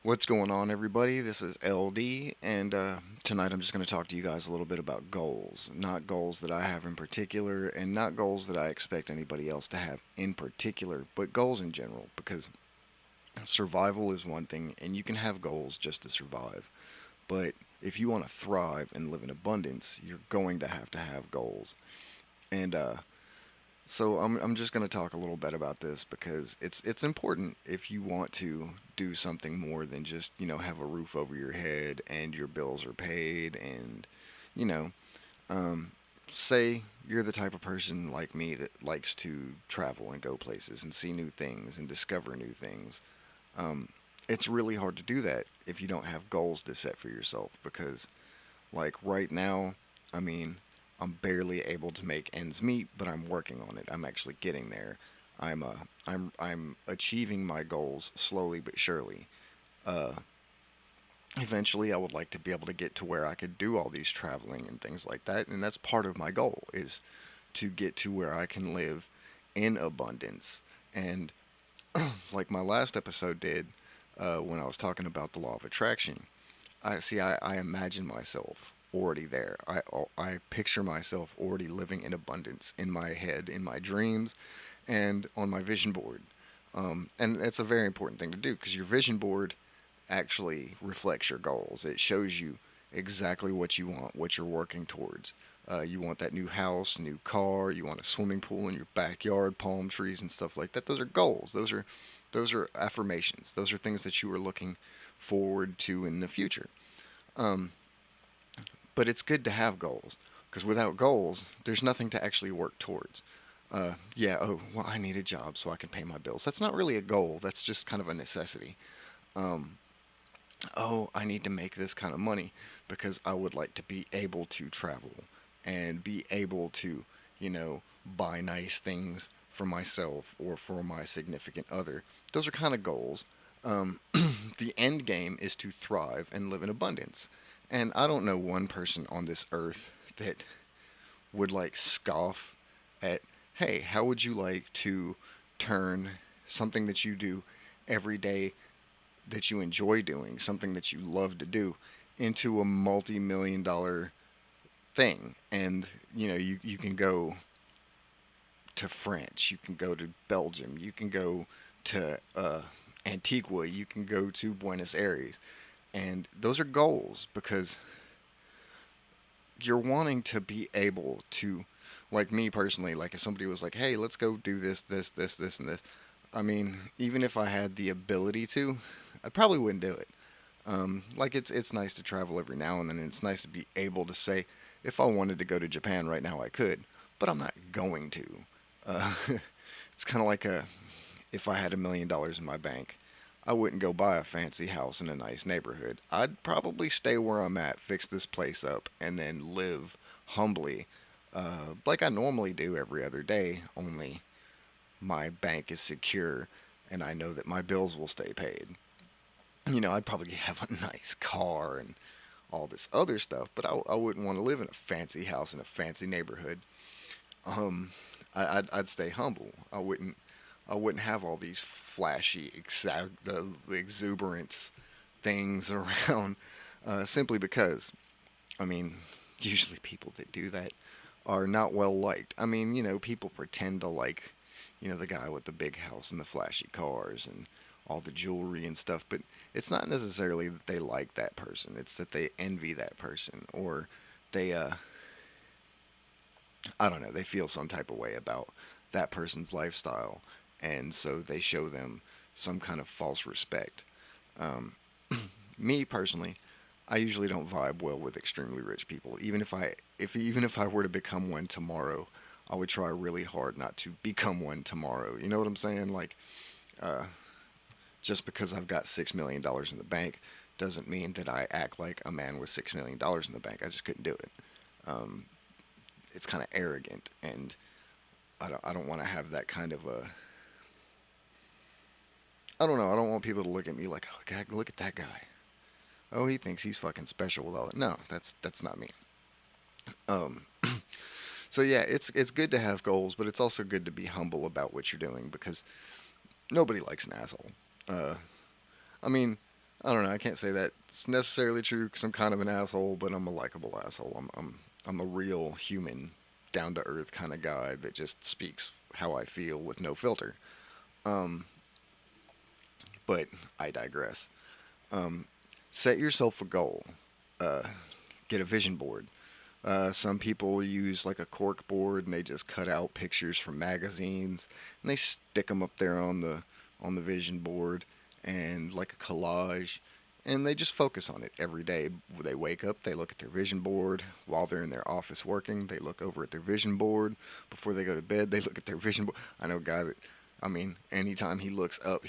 What's going on, everybody? This is LD, and tonight I'm just going to talk to you guys a little bit about goals. Not goals that I have in particular, and not goals that I expect anybody else to have in particular, but goals in general, because survival is one thing, and you can have goals just to survive. But if you want to thrive and live in abundance, you're going to have goals. And I'm just going to talk a little bit about this because it's important if you want to do something more than just, have a roof over your head and your bills are paid and, you know, um, say you're the type of person like me that likes to travel and go places and see new things and discover new things. Um, it's really hard to do that if you don't have goals to set for yourself because, like, right now, I mean, I'm barely able to make ends meet, but I'm working on it. I'm actually getting there. I'm achieving my goals slowly but surely. Uh, Eventually, I would like to be able to get to where I could do all these traveling and things like that, and that's part of my goal is to get to where I can live in abundance. And like my last episode did, when I was talking about the law of attraction, I imagine myself already there. I picture myself already living in abundance in my head, in my dreams, and on my vision board. And that's a very important thing to do because your vision board actually reflects your goals. It shows you exactly what you want, what you're working towards. You want that new house, new car. You want a swimming pool in your backyard, palm trees and stuff like that. Those are goals. Those are affirmations. Those are things that you are looking forward to in the future. Um, but it's good to have goals because without goals, there's nothing to actually work towards. Yeah, oh, well, I need a job so I can pay my bills. That's not really a goal. That's just kind of a necessity. Um, oh, I need to make this kind of money because I would like to be able to travel and be able to, buy nice things for myself or for my significant other. Those are kind of goals. The end game is to thrive and live in abundance. And I don't know one person on this earth that would like scoff at, hey, how would you like to turn something that you do every day that you enjoy doing, something that you love to do, into a multi-million dollar thing? And, you can go to France, you can go to Belgium, you can go to Antigua, you can go to Buenos Aires. And those are goals because you're wanting to be able to, like me personally, like if somebody was like, hey, let's go do this, and this. I mean, even if I had the ability to, I probably wouldn't do it. Like it's nice to travel every now and then. And it's nice to be able to say, if I wanted to go to Japan right now, I could, but I'm not going to. Uh, it's kind of like if I had $1 million in my bank, I wouldn't go buy a fancy house in a nice neighborhood. I'd probably stay where I'm at, fix this place up, and then live humbly, like I normally do every other day. Only my bank is secure, and I know that my bills will stay paid. I'd probably have a nice car and all this other stuff, but I wouldn't want to live in a fancy house in a fancy neighborhood. Um, I'd stay humble. I wouldn't have all these flashy, the exuberance things around, simply because, I mean, usually people that do that are not well liked. I mean, people pretend to like, the guy with the big house and the flashy cars and all the jewelry and stuff, but it's not necessarily that they like that person. It's that they envy that person or they, I don't know, they feel some type of way about that person's lifestyle, and so they show them some kind of false respect. Um, Me personally, I usually don't vibe well with extremely rich people. Even if I were to become one tomorrow, I would try really hard not to become one tomorrow. You know what I'm saying? Like, uh, just because I've got $6 million in the bank doesn't mean that I act like a man with $6 million in the bank. I just couldn't do it. Um, it's kind of arrogant, and I don't want to have that kind of a. I don't know. I don't want people to look at me like, oh, God, look at that guy. Oh, he thinks he's fucking special with all that. No, that's not me. Um, so yeah, it's good to have goals, but it's also good to be humble about what you're doing because nobody likes an asshole. Uh, I mean, I don't know. I can't say that it's necessarily true because I'm kind of an asshole, but I'm a likable asshole. I'm a real human, down to earth kind of guy that just speaks how I feel with no filter. Um, but I digress. Um, Set yourself a goal. Uh, get a vision board. Some people use like a cork board and they just cut out pictures from magazines and they stick them up there on the vision board and like a collage, and they just focus on it every day. They wake up, they look at their vision board while they're in their office working. They look over at their vision board before they go to bed. They look at their vision board. I know a guy that, I mean, anytime he looks up,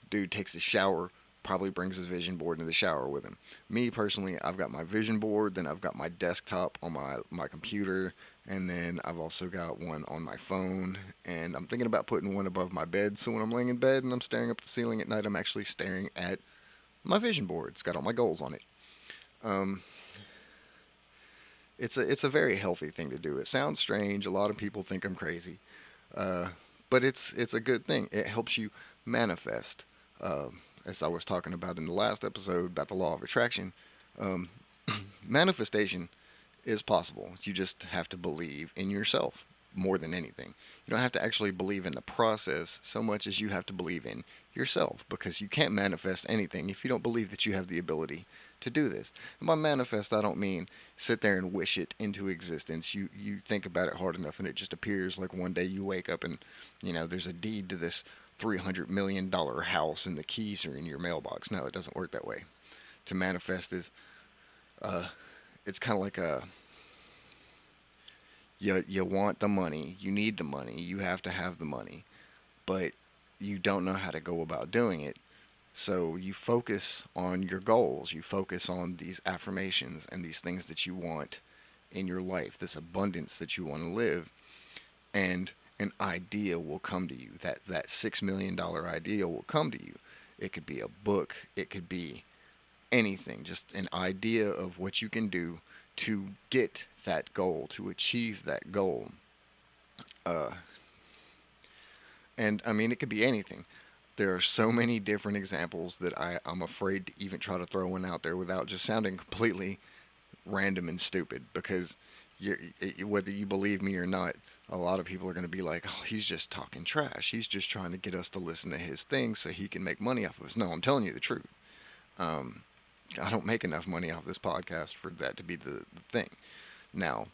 dude takes a shower, probably brings his vision board into the shower with him. Me personally, I've got my vision board, then I've got my desktop on my computer, and then I've also got one on my phone. And I'm thinking about putting one above my bed, so when I'm laying in bed and I'm staring up at the ceiling at night, I'm actually staring at my vision board. It's got all my goals on it. Um, it's a very healthy thing to do. It sounds strange. A lot of people think I'm crazy, uh, but it's a good thing. It helps you manifest. As I was talking about in the last episode about the law of attraction, um, manifestation is possible. You just have to believe in yourself more than anything. You don't have to actually believe in the process so much as you have to believe in yourself, because you can't manifest anything if you don't believe that you have the ability to do this. And by manifest, I don't mean sit there and wish it into existence. You think about it hard enough and it just appears, like one day you wake up and there's a deed to this $300 million house and the keys are in your mailbox. No, it doesn't work that way. To manifest is uh, it's kind of like a you want the money, you need the money, you have to have the money, but you don't know how to go about doing it. So you focus on your goals, you focus on these affirmations and these things that you want in your life, this abundance that you want to live, and an idea will come to you. That $6 million idea will come to you. It could be a book, it could be anything, just an idea of what you can do to get that goal, to achieve that goal. Uh, and I mean, it could be anything. There are so many different examples that I'm afraid to even try to throw one out there without just sounding completely random and stupid. Because whether you believe me or not, a lot of people are going to be like, oh, he's just talking trash. He's just trying to get us to listen to his thing so he can make money off of us. No, I'm telling you the truth. Um, I don't make enough money off this podcast for that to be the thing. Now,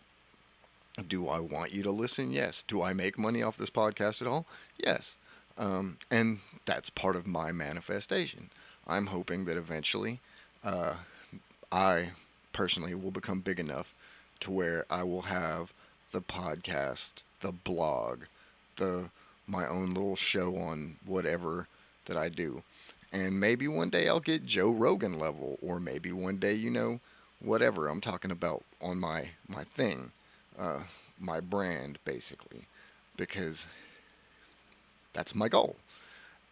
do I want you to listen? Yes. Do I make money off this podcast at all? Yes. And that's part of my manifestation. I'm hoping that eventually uh, I personally will become big enough to where I will have the podcast, the blog, the my own little show on whatever that I do. And maybe one day I'll get Joe Rogan level, or maybe one day, whatever I'm talking about on my thing, uh, my brand, basically, because that's my goal.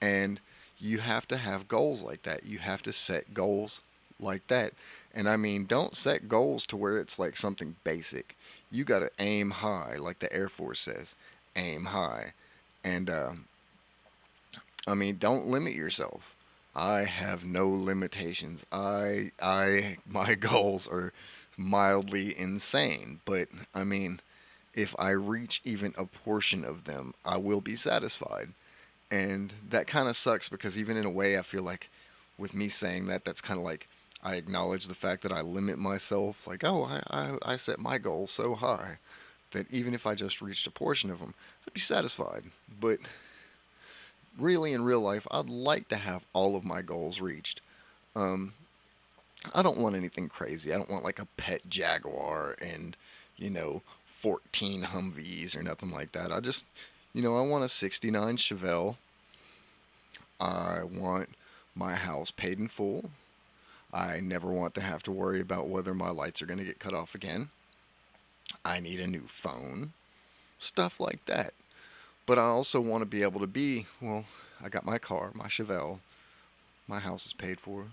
And you have to have goals like that. You have to set goals like that. And I mean, don't set goals to where it's like something basic. You got to aim high, like the Air Force says, aim high. And I mean, don't limit yourself. I have no limitations. My goals are mildly insane, but I mean, if I reach even a portion of them, I will be satisfied. And that kind of sucks because even in a way, I feel like with me saying that, that's kind of like I acknowledge the fact that I limit myself. Like, oh, I set my goals so high that even if I just reached a portion of them, I'd be satisfied. But really, in real life, I'd like to have all of my goals reached. Um, I don't want anything crazy. I don't want like a pet Jaguar and, you know, 14 Humvees or nothing like that. I want a 69 Chevelle. I want my house paid in full. I never want to have to worry about whether my lights are going to get cut off again. I need a new phone. Stuff like that. But I also want to be able to I got my car, my Chevelle. My house is paid for.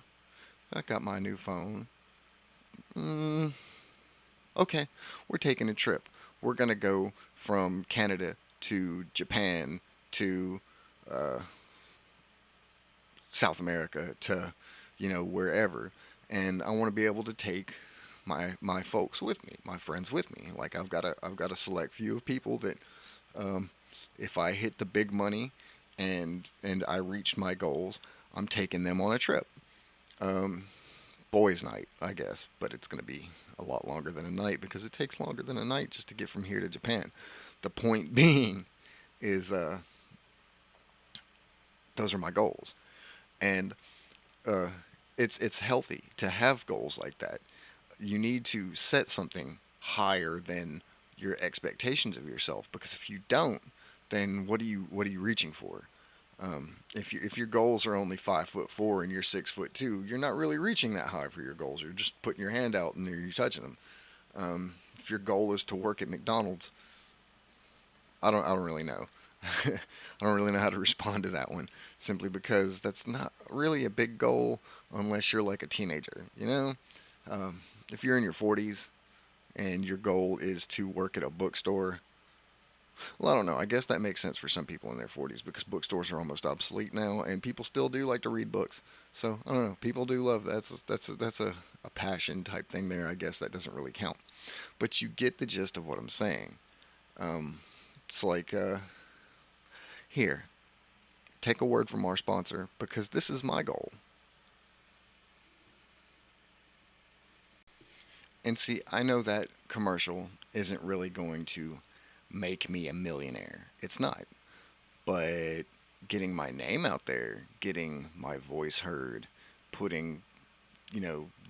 I got my new phone. Mm, okay, we're taking a trip. We're going to go from Canada to Japan to uh, South America to, wherever. And I want to be able to take my folks with me, my friends with me. Like I've got a select few of people that, um, if I hit the big money and I reach my goals, I'm taking them on a trip. Um, Boys' night, I guess, but it's going to be a lot longer than a night because it takes longer than a night just to get from here to Japan. The point being is, those are my goals, and uh, it's healthy to have goals like that. You need to set something higher than your expectations of yourself, because if you don't, then what are you reaching for? If your goals are only 5'4" and you're 6'2", you're not really reaching that high for your goals. You're just putting your hand out and you're touching them. If your goal is to work at McDonald's, I don't really know. I don't really know how to respond to that one, simply because that's not really a big goal unless you're like a teenager. If you're in your 40s and your goal is to work at a bookstore, well, I don't know. I guess that makes sense for some people in their 40s because bookstores are almost obsolete now, and people still do like to read books. So I don't know. People do love that. That's a passion type thing there. I guess that doesn't really count, but you get the gist of what I'm saying. Um, it's like, here, take a word from our sponsor because this is my goal. And see, I know that commercial isn't really going to make me a millionaire. It's not. But getting my name out there, getting my voice heard, putting,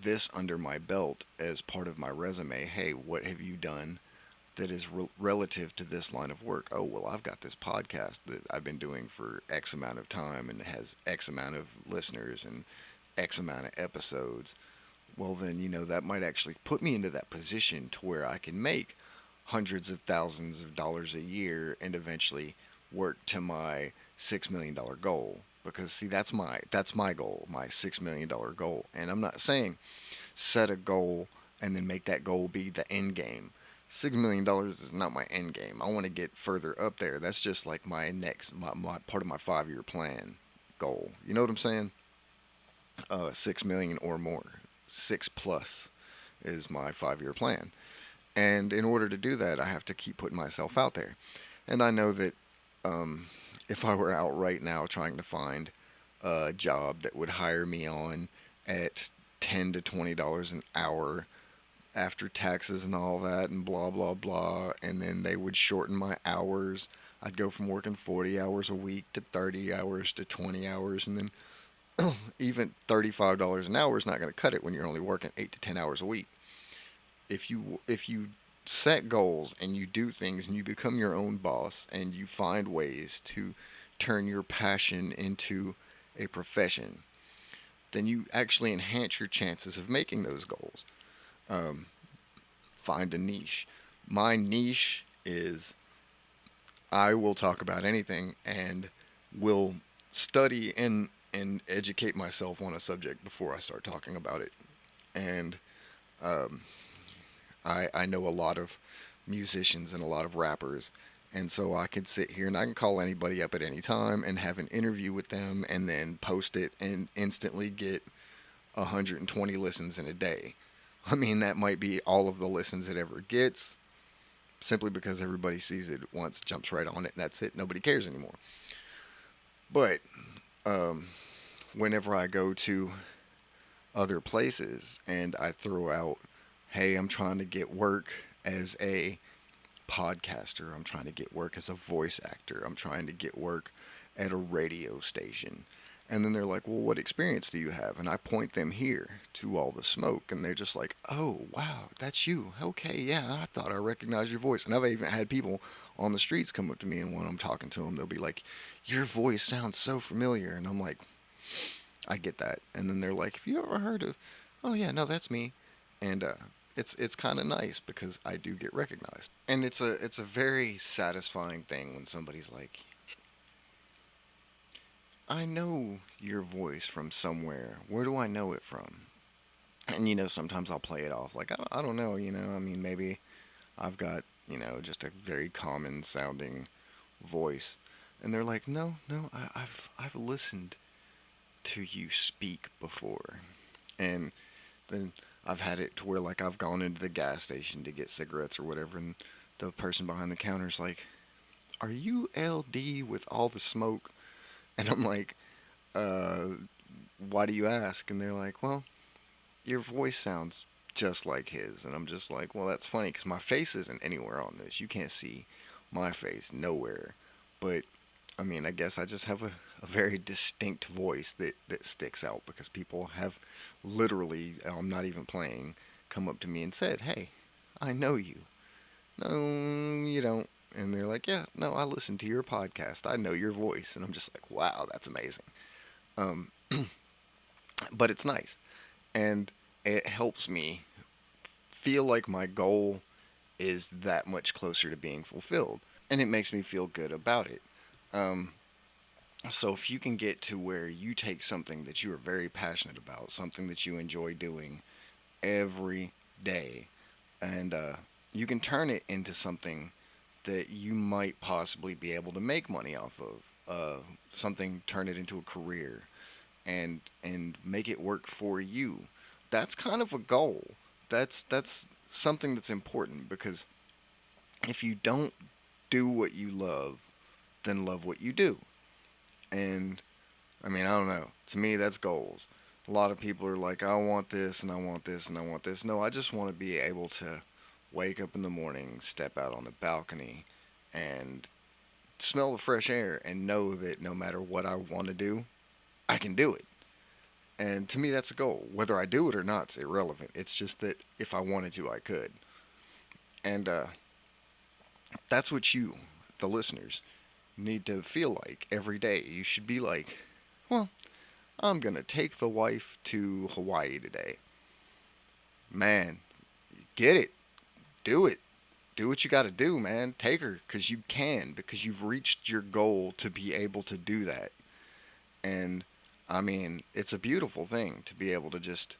this under my belt as part of my resume. Hey, what have you done that is relative to this line of work? Oh, well, I've got this podcast that I've been doing for X amount of time and it has X amount of listeners and X amount of episodes. Well, then, that might actually put me into that position to where I can make hundreds of thousands of dollars a year and eventually work to my $6 million goal. Because see, that's my goal, my $6 million goal. And I'm not saying set a goal and then make that goal be the end game. $6 million is not my end game. I want to get further up there. That's just like my part of my 5 year plan goal. You know what I'm saying? 6 million or more, six plus is my 5 year plan. And in order to do that, I have to keep putting myself out there. And I know that, um, if I were out right now trying to find a job that would hire me on at $10 to $20 an hour after taxes and all that and blah blah blah, and then they would shorten my hours. I'd go from working 40 hours a week to 30 hours to 20 hours, and then even $35 an hour is not going to cut it when you're only working 8 to 10 hours a week. If you set goals and you do things and you become your own boss and you find ways to turn your passion into a profession, then you actually enhance your chances of making those goals. Um, Find a niche. My niche is I will talk about anything and will study and educate myself on a subject before I start talking about it. And um, I know a lot of musicians and a lot of rappers. And so I could sit here and I can call anybody up at any time and have an interview with them and then post it and instantly get 120 listens in a day. I mean, that might be all of the listens it ever gets simply because everybody sees it once, jumps right on it, and that's it. Nobody cares anymore. But um, whenever I go to other places and I throw out, hey, I'm trying to get work as a podcaster, I'm trying to get work as a voice actor, I'm trying to get work at a radio station. And then they're like, well, what experience do you have? And I point them here to all the smoke. And they're just like, oh, wow, that's you. Okay, yeah, I thought I recognized your voice. And I've even had people on the streets come up to me, and when I'm talking to them, they'll be like, your voice sounds so familiar. And I'm like, I get that. And then they're like, have you ever heard of, oh, yeah, no, that's me. And it's kind of nice because I do get recognized. And it's a very satisfying thing when somebody's like, I know your voice from somewhere. Where do I know it from? And sometimes I'll play it off like I don't know. I mean, maybe I've got just a very common sounding voice, and they're like, no, no, I've listened to you speak before. And then I've had it to where like I've gone into the gas station to get cigarettes or whatever, and the person behind the counter's like, "Are you LD with all the smoke?" And I'm like, "Uh, why do you ask?" And they're like, "Well, your voice sounds just like his." And I'm just like, "Well, that's funny because my face isn't anywhere on this. You can't see my face nowhere." But I mean, I guess I just have a very distinct voice that sticks out because people have literally, I'm not even playing, come up to me and said, "Hey, I know you." No, you don't. And they're like, "Yeah, no, I listen to your podcast. I know your voice." And I'm just like, "Wow, that's amazing." Um, but it's nice. And it helps me feel like my goal is that much closer to being fulfilled. And it makes me feel good about it. Um, so if you can get to where you take something that you are very passionate about, something that you enjoy doing every day, and you can turn it into something that you might possibly be able to make money off of, something, turn it into a career, and make it work for you. That's kind of a goal. That's something that's important because if you don't do what you love, then love what you do. And I mean, I don't know. To me, that's goals. A lot of people are like, I want this and I want this and I want this. No, I just want to be able to wake up in the morning, step out on the balcony, and smell the fresh air and know that no matter what I want to do, I can do it. And to me, that's a goal. Whether I do it or not is irrelevant. It's just that if I wanted to, I could. And that's what you, the listeners, need to feel like every day. You should be like, well, I'm going to take the wife to Hawaii today. Man, get it. Do it. Do what you got to do, man. Take her because you can, because you've reached your goal to be able to do that. And I mean, it's a beautiful thing to be able to just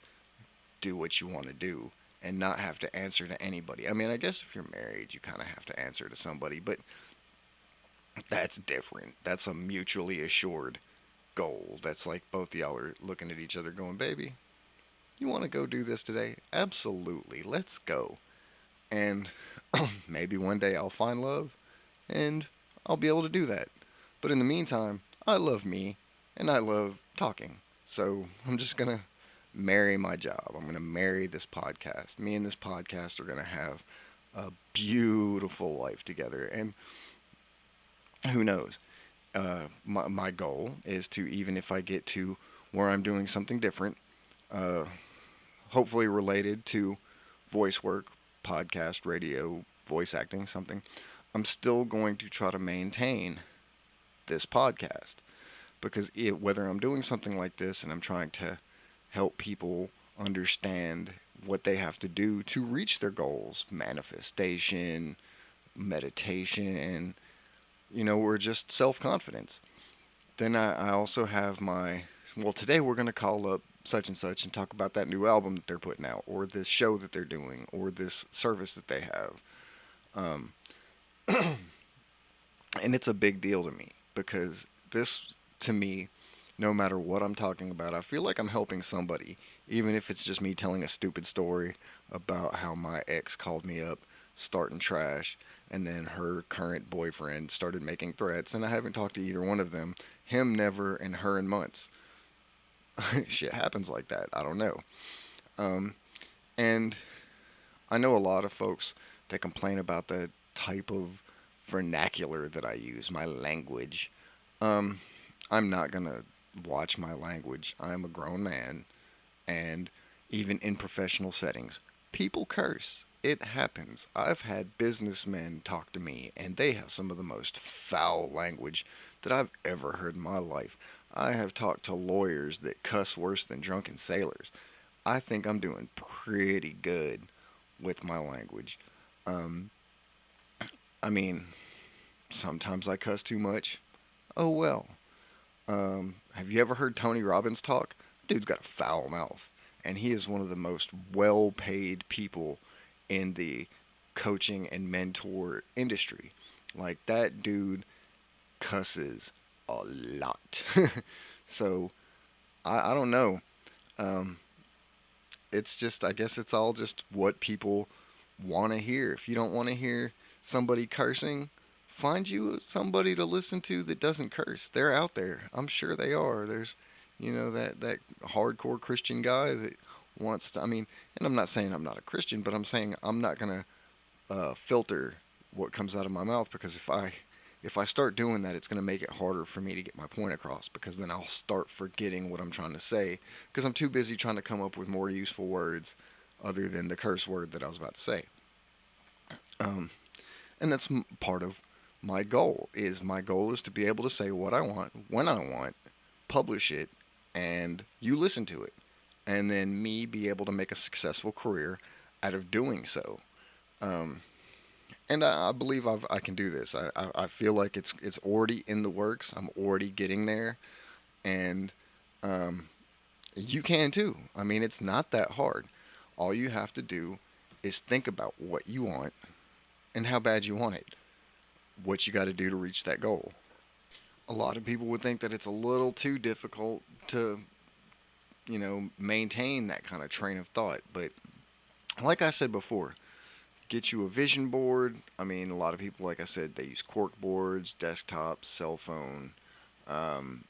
do what you want to do and not have to answer to anybody. I mean, I guess if you're married, you kind of have to answer to somebody, but that's different. That's a mutually assured goal. That's like both of y'all are looking at each other going, baby, you want to go do this today? Absolutely. Let's go. And maybe one day I'll find love and I'll be able to do that. But in the meantime, I love me and I love talking. So I'm just going to marry my job. I'm going to marry this podcast. Me and this podcast are going to have a beautiful life together. And who knows? My goal is to, even if I get to where I'm doing something different, uh, hopefully related to voice work, podcast, radio, voice acting, something, I'm still going to try to maintain this podcast because whether I'm doing something like this and I'm trying to help people understand what they have to do to reach their goals, manifestation, meditation, or just self confidence. Then I also have my, well, today we're going to call up such and such and talk about that new album that they're putting out, or this show that they're doing, or this service that they have. Um, and it's a big deal to me because this, to me, no matter what I'm talking about, I feel like I'm helping somebody, even if it's just me telling a stupid story about how my ex called me up starting trash, and then her current boyfriend started making threats, and I haven't talked to either one of them. Him never, and her in months. Shit happens like that. I don't know. Um, and I know a lot of folks that complain about the type of vernacular that I use, my language. Um, I'm not gonna watch my language. I'm a grown man, and even in professional settings, people curse. It happens. I've had businessmen talk to me, and they have some of the most foul language that I've ever heard in my life. I have talked to lawyers that cuss worse than drunken sailors. I think I'm doing pretty good with my language. Um, I mean, sometimes I cuss too much. Oh well. Have you ever heard Tony Robbins talk? Dude's got a foul mouth, and he is one of the most well-paid people in the coaching and mentor industry. Like that dude cusses a lot. So I don't know. Um, it's just, I guess it's all just what people want to hear. If you don't want to hear somebody cursing, find you somebody to listen to that doesn't curse. They're out there. I'm sure they are. There's, that hardcore Christian guy that wants to. I mean, and I'm not saying I'm not a Christian, but I'm saying I'm not gonna filter what comes out of my mouth, because if I start doing that, it's going to make it harder for me to get my point across, because then I'll start forgetting what I'm trying to say because I'm too busy trying to come up with more useful words other than the curse word that I was about to say. Um, and that's part of my goal is to be able to say what I want when I want, publish it, and you listen to it, and then me be able to make a successful career out of doing so. Um, and I believe I can do this. I feel like it's already in the works. I'm already getting there, and um, you can too. I mean, it's not that hard. All you have to do is think about what you want and how bad you want it. What you got to do to reach that goal. A lot of people would think that it's a little too difficult to, maintain that kind of train of thought. But like I said before, get you a vision board. I mean, a lot of people, like I said, they use cork boards, desktops, cell phone. Um,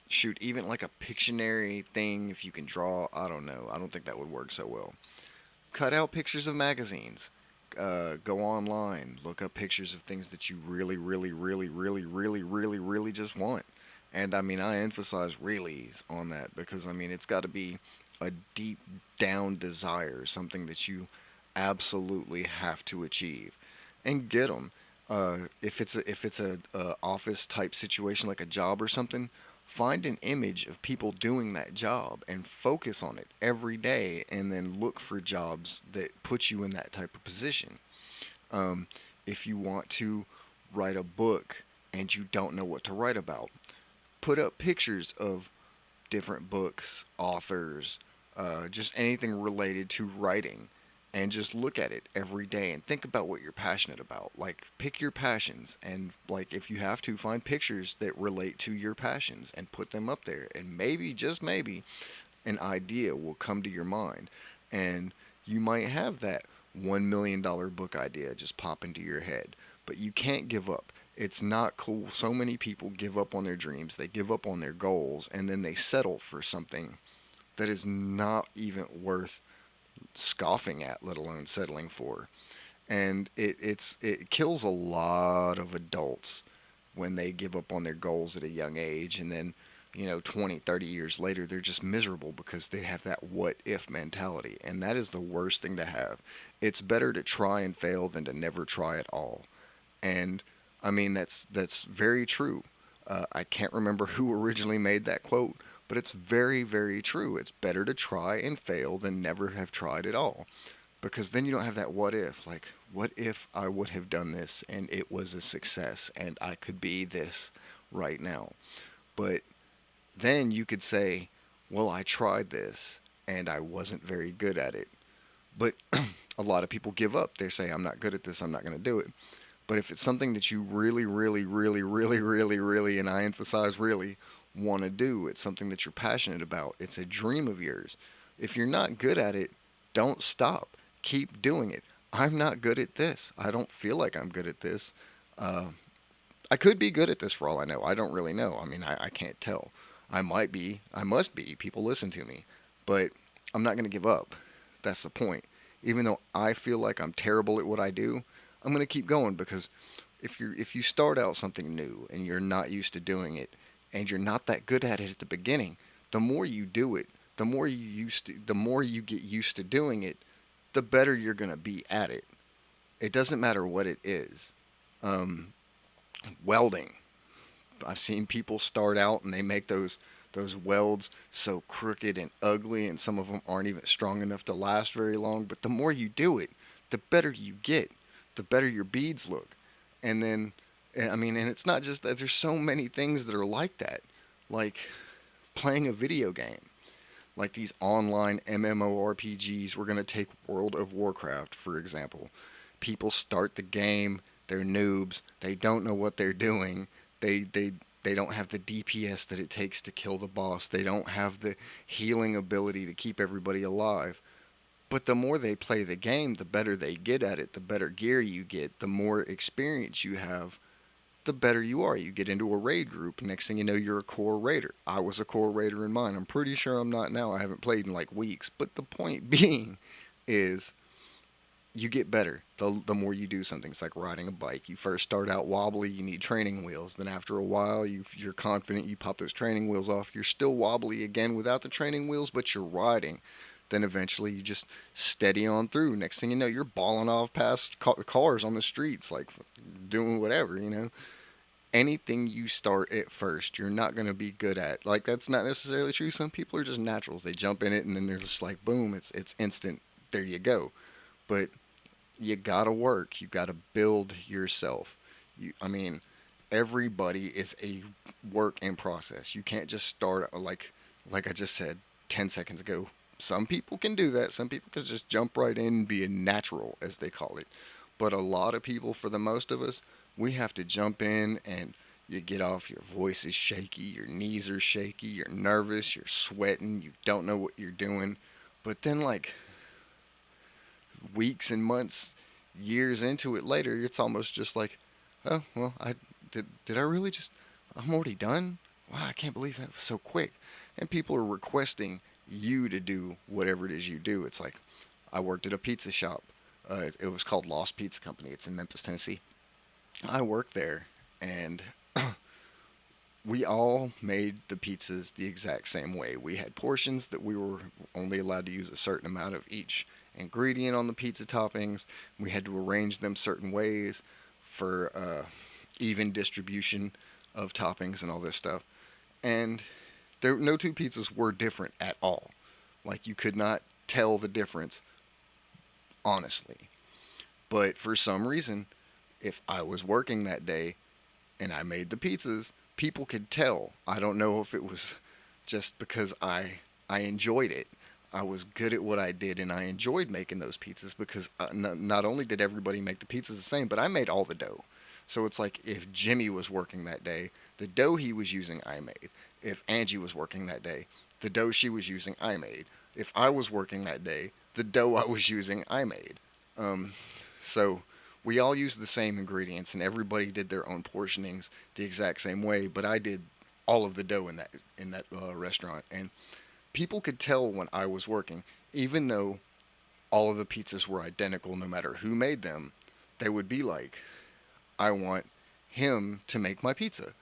Shoot, even like a Pictionary thing, if you can draw, I don't know. I don't think that would work so well. Cut out pictures of magazines. Go online, look up pictures of things that you really, really, really, really, really, really, really just want. And I mean, I emphasize reallys on that because I mean, it's got to be a deep down desire, something that you absolutely have to achieve, and get them. If it's a office type situation like a job or something, find an image of people doing that job and focus on it every day, and then look for jobs that put you in that type of position. Um, if you want to write a book and you don't know what to write about, put up pictures of different books, authors, just anything related to writing, and just look at it every day and think about what you're passionate about. Like, pick your passions, and, like, if you have to, find pictures that relate to your passions and put them up there. And maybe, just maybe, an idea will come to your mind, and you might have that $1 million book idea just pop into your head. But you can't give up. It's not cool. So many people give up on their dreams, they give up on their goals, and then they settle for something that is not even worth scoffing at, let alone settling for. And it kills a lot of adults when they give up on their goals at a young age, and then 20, 30 years later they're just miserable because they have that what if mentality, and that is the worst thing to have. It's better to try and fail than to never try at all. And I mean, that's very true. I can't remember who originally made that quote, but it's very, very true. It's better to try and fail than never have tried at all, because then you don't have that what if. Like, what if I would have done this and it was a success and I could be this right now? But then you could say, well, I tried this and I wasn't very good at it. But a lot of people give up. They say, I'm not good at this, I'm not going to do it. But if it's something that you really, really, really, really, really, really, and I emphasize really, want to do, it's something that you're passionate about, it's a dream of yours. If you're not good at it, don't stop. Keep doing it. I'm not good at this. I don't feel like I'm good at this. Uh, I could be good at this for all I know. I don't really know. I mean, I can't tell. I might be. I must be. People listen to me. But I'm not going to give up. That's the point. Even though I feel like I'm terrible at what I do, I'm going to keep going, because if you start out something new and you're not used to doing it and you're not that good at it at the beginning, the more you do it, the more you get used to doing it, the better you're going to be at it. It doesn't matter what it is. Um, Welding. I've seen people start out and they make those welds so crooked and ugly, and some of them aren't even strong enough to last very long. But the more you do it, the better you get, the better your beads look. And then, I mean, and it's not just that. There's so many things that are like that, like playing a video game, like these online MMORPGs. We're gonna take World of Warcraft for example. People start the game, they're noobs, they don't know what they're doing, they They don't have the DPS that it takes to kill the boss. They don't have the healing ability to keep everybody alive. But the more they play the game, the better they get at it, the better gear you get, the more experience you have, the better you are. You get into a raid group. Next thing you know, you're a core raider. I was a core raider in mine. I'm pretty sure I'm not now. I haven't played in like weeks. But the point being is you get better the more you do something. It's like riding a bike. You first start out wobbly, you need training wheels. Then after a while, you're confident, you pop those training wheels off. You're still wobbly again without the training wheels, but you're riding. Then eventually you just steady on through. Next thing you know, you're balling off past cars on the streets, like doing whatever. Anything you start at first, you're not going to be good at. Like, that's not necessarily true. Some people are just naturals. They jump in it and then they're just like, boom, it's instant. There you go. But you gotta work. You gotta build yourself. I mean, everybody is a work in process. You can't just start like I just said 10 seconds ago. Some people can do that. Some people can just jump right in and be a natural, as they call it. But a lot of people, for the most of us, we have to jump in and you get off, your voice is shaky, your knees are shaky, you're nervous, you're sweating, you don't know what you're doing. But then, like, weeks and months, years into it later, it's almost just like, oh well, I did I really just I'm already done. Wow, I can't believe that was so quick. And people are requesting you to do whatever it is you do. It's like I worked at a pizza shop. It was called Lost Pizza Company. It's in Memphis, Tennessee. I worked there, and we all made the pizzas the exact same way. We had portions that we were only allowed to use a certain amount of each ingredient on the pizza toppings. We had to arrange them certain ways for even distribution of toppings and all this stuff. And no two pizzas were different at all. Like, you could not tell the difference, honestly. But for some reason, if I was working that day and I made the pizzas, people could tell. I don't know if it was just because I enjoyed it. I was good at what I did, and I enjoyed making those pizzas because not only did everybody make the pizzas the same, but I made all the dough. So it's like if Jimmy was working that day, the dough he was using, I made. If Angie was working that day, the dough she was using, I made. If I was working that day, the dough I was using, I made. So we all used the same ingredients, and everybody did their own portionings the exact same way. But I did all of the dough in that restaurant, and people could tell when I was working, even though all of the pizzas were identical, no matter who made them. They would be like, "I want him to make my pizza,"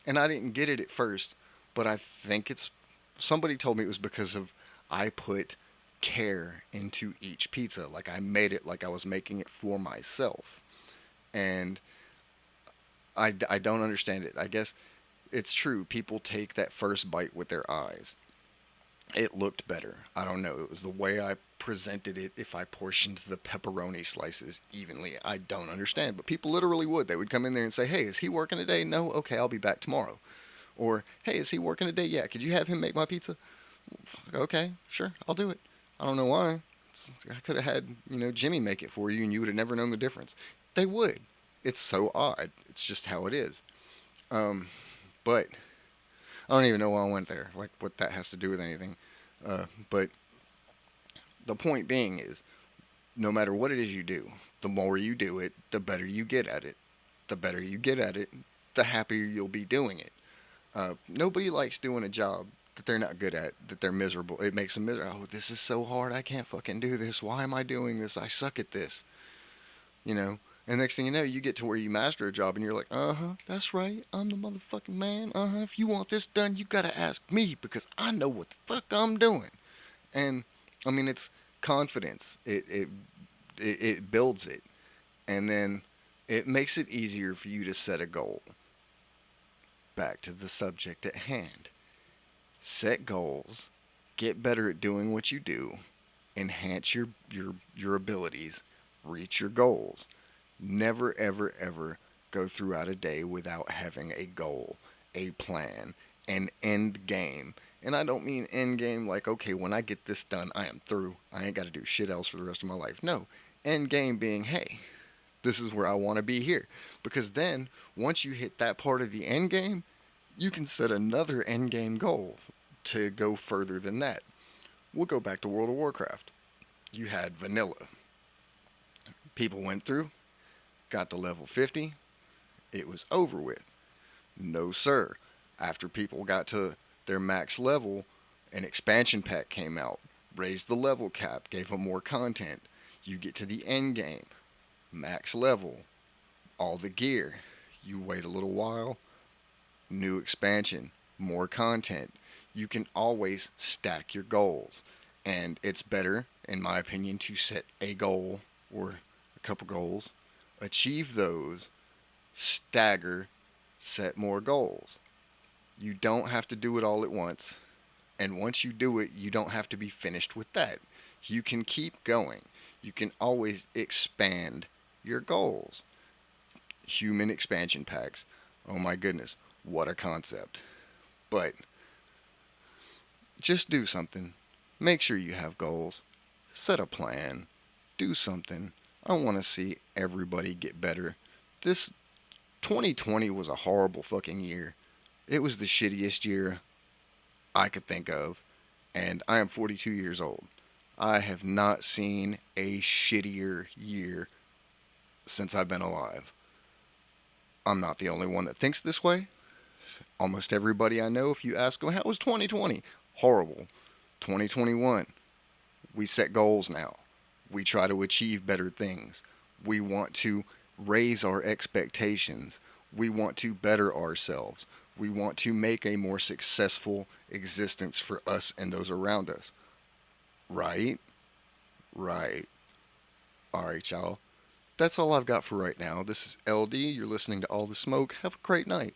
and I didn't get it at first, but I think it's somebody told me it was because of I put care into each pizza. Like, I made it like I was making it for myself. And I don't understand it. I guess it's true. People take that first bite with their eyes. It looked better. I don't know. It was the way I presented it. If I portioned the pepperoni slices evenly, I don't understand. But people literally would. They would come in there and say, "Hey, is he working today?" "No." "Okay, I'll be back tomorrow." Or, "Hey, is he working today?" "Yeah." "Could you have him make my pizza?" "Okay, sure, I'll do it." I don't know why. I could have had, Jimmy make it for you and you would have never known the difference. They would. It's so odd. It's just how it is. But I don't even know why I went there, like what that has to do with anything. But the point being is, no matter what it is you do, the more you do it, the better you get at it. The better you get at it, the happier you'll be doing it. Nobody likes doing a job that they're not good at, that they're miserable. It makes them miserable. "Oh, this is so hard. I can't fucking do this. Why am I doing this? I suck at this." You know? And next thing you know, you get to where you master a job and you're like, "That's right. I'm the motherfucking man. If you want this done, you gotta ask me because I know what the fuck I'm doing." And, I mean, it's confidence. It builds it. And then it makes it easier for you to set a goal. Back to the subject at hand. Set goals, get better at doing what you do, enhance your abilities, reach your goals. Never ever ever go throughout a day without having a goal, a plan, an end game. And I don't mean end game like, okay, when I get this done, I am through. I ain't got to do shit else for the rest of my life. No, end game being, hey, this is where I want to be here. Because then, once you hit that part of the end game, You can set another end game goal to go further than that. We'll go back to World of Warcraft. You had vanilla. People went through, got to level 50, it was over with. No, sir. After people got to their max level, an expansion pack came out, raised the level cap, gave them more content. You get to the end game, max level, all the gear. You wait a little while, new expansion, more content. You can always stack your goals. And it's better, in my opinion, to set a goal or a couple goals, achieve those, stagger, set more goals. You don't have to do it all at once. And once you do it, you don't have to be finished with that. You can keep going. You can always expand your goals. Human expansion packs. Oh my goodness, what a concept. But just do something. Make sure you have goals. Set a plan. Do something. I want to see everybody get better. This 2020 was a horrible fucking year. It was the shittiest year I could think of, and I am 42 years old. I have not seen a shittier year since I've been alive. I'm not the only one that thinks this way. Almost everybody I know, if you ask them, how was 2020? Horrible. 2021, we set goals now. We try to achieve better things. We want to raise our expectations. We want to better ourselves. We want to make a more successful existence for us and those around us. Right? Right. All right, y'all. That's all I've got for right now. This is LD. You're listening to All the Smoke. Have a great night.